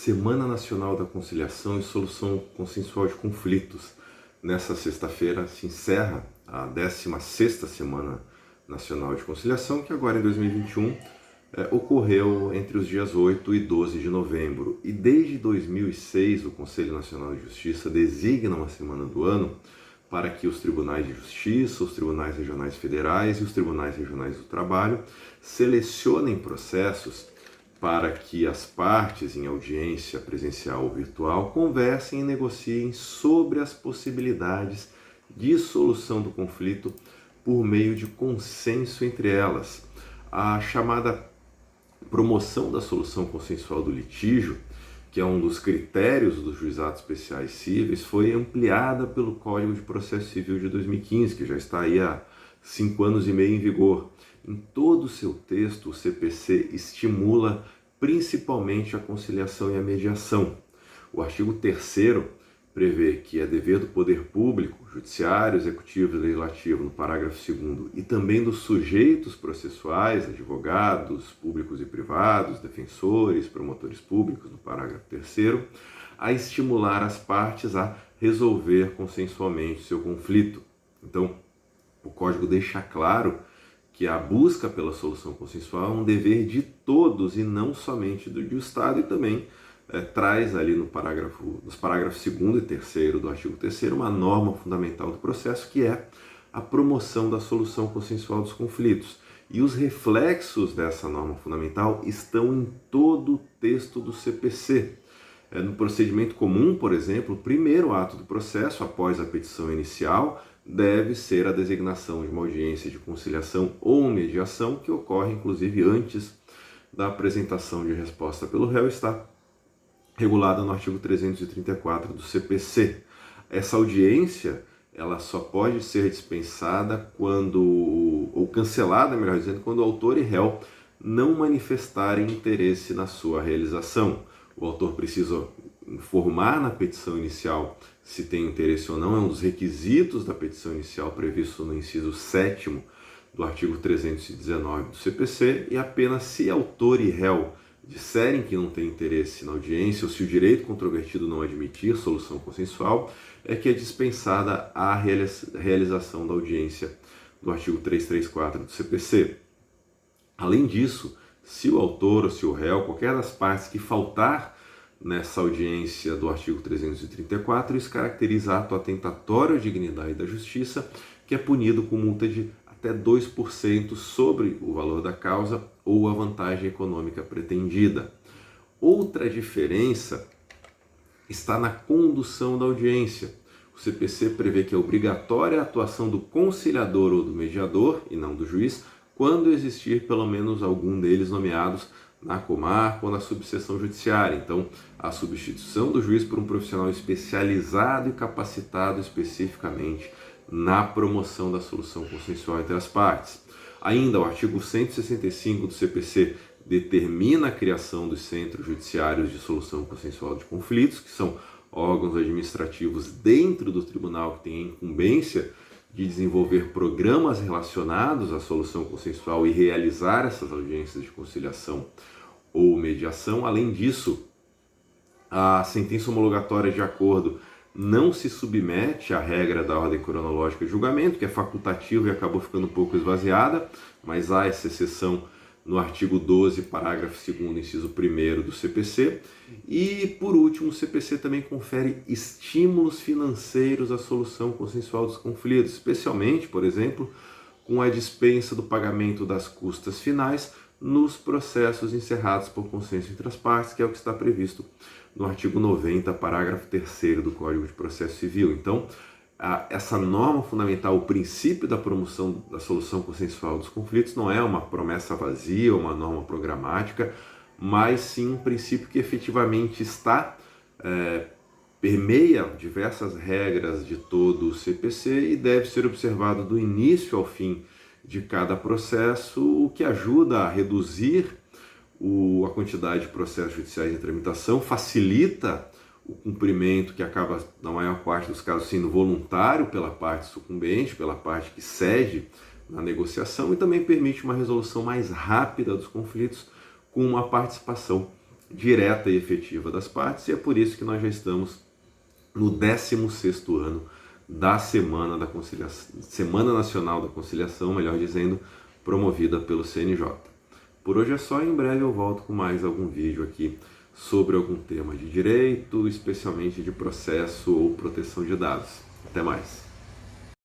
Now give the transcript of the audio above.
Semana Nacional da Conciliação e Solução Consensual de Conflitos. Nessa sexta-feira se encerra a 16ª Semana Nacional de Conciliação, que agora em 2021 ocorreu entre os dias 8 e 12 de novembro. E desde 2006 o Conselho Nacional de Justiça designa uma semana do ano para que os tribunais de justiça, os tribunais regionais federais e os tribunais regionais do trabalho selecionem processos para que as partes em audiência presencial ou virtual conversem e negociem sobre as possibilidades de solução do conflito por meio de consenso entre elas. A chamada promoção da solução consensual do litígio, que é um dos critérios dos juizados especiais cíveis, foi ampliada pelo Código de Processo Civil de 2015, que já está aí há 5 anos e meio em vigor. Em todo o seu texto, o CPC estimula principalmente a conciliação e a mediação. O artigo 3º prevê que é dever do poder público, judiciário, executivo e legislativo, no parágrafo 2º, e também dos sujeitos processuais, advogados públicos e privados, defensores, promotores públicos, no parágrafo 3º, a estimular as partes a resolver consensualmente seu conflito. Então, o Código deixa claro que a busca pela solução consensual é um dever de todos e não somente do Estado, e também traz ali nos parágrafos 2º e 3º do artigo 3º uma norma fundamental do processo, que é a promoção da solução consensual dos conflitos. E os reflexos dessa norma fundamental estão em todo o texto do CPC. No procedimento comum, por exemplo, o primeiro ato do processo, após a petição inicial, deve ser a designação de uma audiência de conciliação ou mediação, que ocorre inclusive antes da apresentação de resposta pelo réu, está regulada no artigo 334 do CPC. Essa audiência ela só pode ser dispensada ou cancelada, melhor dizendo, quando o autor e réu não manifestarem interesse na sua realização. O autor precisa informar na petição inicial se tem interesse ou não, é um dos requisitos da petição inicial previsto no inciso 7º do artigo 319 do CPC, e apenas se autor e réu disserem que não tem interesse na audiência, ou se o direito controvertido não admitir solução consensual, é que é dispensada a realização da audiência do artigo 334 do CPC. Além disso, se o autor ou se o réu, qualquer das partes que faltar nessa audiência do artigo 334, isso caracteriza ato atentatório à dignidade da justiça, que é punido com multa de até 2% sobre o valor da causa ou a vantagem econômica pretendida. Outra diferença está na condução da audiência. O CPC prevê que é obrigatória a atuação do conciliador ou do mediador, e não do juiz, quando existir pelo menos algum deles nomeados na comarca ou na subseção judiciária. Então, a substituição do juiz por um profissional especializado e capacitado especificamente na promoção da solução consensual entre as partes. Ainda, o artigo 165 do CPC determina a criação dos centros judiciários de solução consensual de conflitos, que são órgãos administrativos dentro do tribunal que têm a incumbência de desenvolver programas relacionados à solução consensual e realizar essas audiências de conciliação ou mediação. Além disso, a sentença homologatória de acordo não se submete à regra da ordem cronológica de julgamento, que é facultativa e acabou ficando um pouco esvaziada, mas há essa exceção no artigo 12, parágrafo 2º, inciso 1º do CPC. E, por último, o CPC também confere estímulos financeiros à solução consensual dos conflitos, especialmente, por exemplo, com a dispensa do pagamento das custas finais nos processos encerrados por consenso entre as partes, que é o que está previsto no artigo 90, parágrafo 3º do Código de Processo Civil. Então, essa norma fundamental, o princípio da promoção da solução consensual dos conflitos, não é uma promessa vazia, uma norma programática, mas sim um princípio que efetivamente permeia diversas regras de todo o CPC e deve ser observado do início ao fim de cada processo, o que ajuda a reduzir a quantidade de processos judiciais em tramitação, facilita o cumprimento, que acaba, na maior parte dos casos, sendo voluntário pela parte sucumbente, pela parte que cede na negociação, e também permite uma resolução mais rápida dos conflitos com uma participação direta e efetiva das partes, e é por isso que nós já estamos no 16º ano da Semana da Conciliação, Semana Nacional da Conciliação, melhor dizendo, promovida pelo CNJ. Por hoje é só, em breve eu volto com mais algum vídeo aqui sobre algum tema de direito, especialmente de processo ou proteção de dados. Até mais!